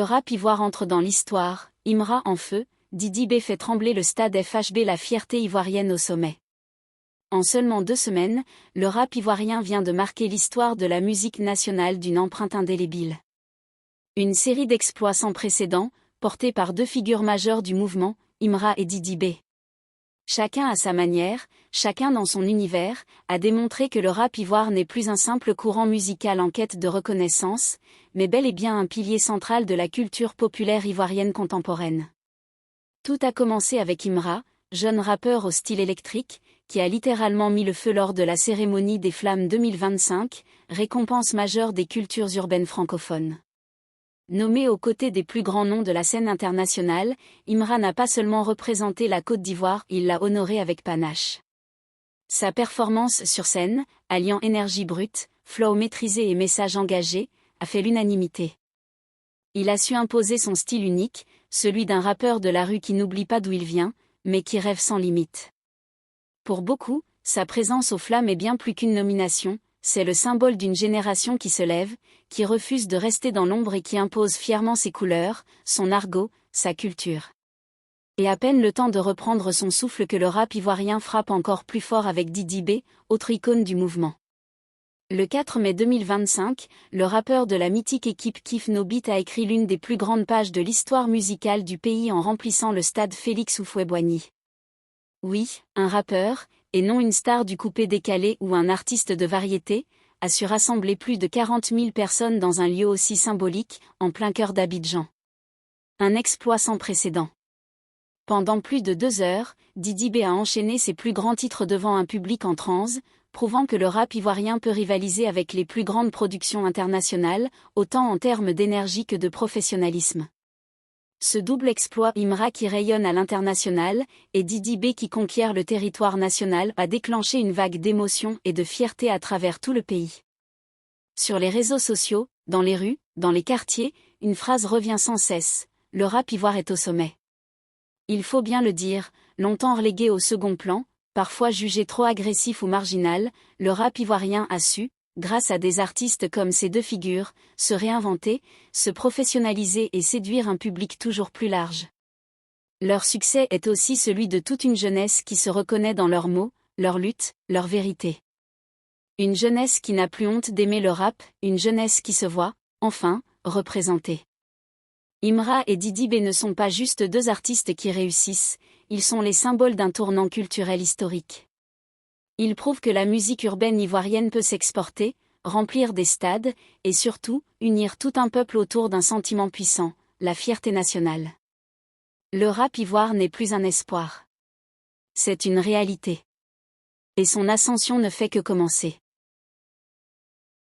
rap ivoire entre dans l'histoire, Imra en feu, Didi B fait trembler le stade FHB, la fierté ivoirienne au sommet. En seulement 2 semaines, le rap ivoirien vient de marquer l'histoire de la musique nationale d'une empreinte indélébile. Une série d'exploits sans précédent, portés par 2 figures majeures du mouvement, Imra et Didi B. Chacun à sa manière, chacun dans son univers, a démontré que le rap ivoire n'est plus un simple courant musical en quête de reconnaissance, mais bel et bien un pilier central de la culture populaire ivoirienne contemporaine. Tout a commencé avec Imra, jeune rappeur au style électrique, qui a littéralement mis le feu lors de la cérémonie des Flammes 2025, récompense majeure des cultures urbaines francophones. Nommé aux côtés des plus grands noms de la scène internationale, Imra n'a pas seulement représenté la Côte d'Ivoire, il l'a honoré avec panache. Sa performance sur scène, alliant énergie brute, flow maîtrisé et message engagé, a fait l'unanimité. Il a su imposer son style unique, celui d'un rappeur de la rue qui n'oublie pas d'où il vient, mais qui rêve sans limite. Pour beaucoup, sa présence aux Flammes est bien plus qu'une nomination, c'est le symbole d'une génération qui se lève, qui refuse de rester dans l'ombre et qui impose fièrement ses couleurs, son argot, sa culture. Et à peine le temps de reprendre son souffle que le rap ivoirien frappe encore plus fort avec Didi B, autre icône du mouvement. Le 4 mai 2025, le rappeur de la mythique équipe Kif No Beat a écrit l'une des plus grandes pages de l'histoire musicale du pays en remplissant le stade Félix Houphouët-Boigny. Oui, un rappeur, et non une star du coupé décalé ou un artiste de variété, a su rassembler plus de 40 000 personnes dans un lieu aussi symbolique, en plein cœur d'Abidjan. Un exploit sans précédent. Pendant plus de 2 heures, Didi B a enchaîné ses plus grands titres devant un public en transe, prouvant que le rap ivoirien peut rivaliser avec les plus grandes productions internationales, autant en termes d'énergie que de professionnalisme. Ce double exploit, Imra qui rayonne à l'international, et Didi B qui conquiert le territoire national, a déclenché une vague d'émotion et de fierté à travers tout le pays. Sur les réseaux sociaux, dans les rues, dans les quartiers, une phrase revient sans cesse, le rap ivoire est au sommet. Il faut bien le dire, longtemps relégué au second plan, parfois jugé trop agressif ou marginal, le rap ivoirien a su, grâce à des artistes comme ces 2 figures, se réinventer, se professionnaliser et séduire un public toujours plus large. Leur succès est aussi celui de toute une jeunesse qui se reconnaît dans leurs mots, leur lutte, leur vérité. Une jeunesse qui n'a plus honte d'aimer le rap, une jeunesse qui se voit, enfin, représentée. Imra et Didi B ne sont pas juste 2 artistes qui réussissent, ils sont les symboles d'un tournant culturel historique. Ils prouvent que la musique urbaine ivoirienne peut s'exporter, remplir des stades, et surtout, unir tout un peuple autour d'un sentiment puissant, la fierté nationale. Le rap ivoire n'est plus un espoir. C'est une réalité. Et son ascension ne fait que commencer.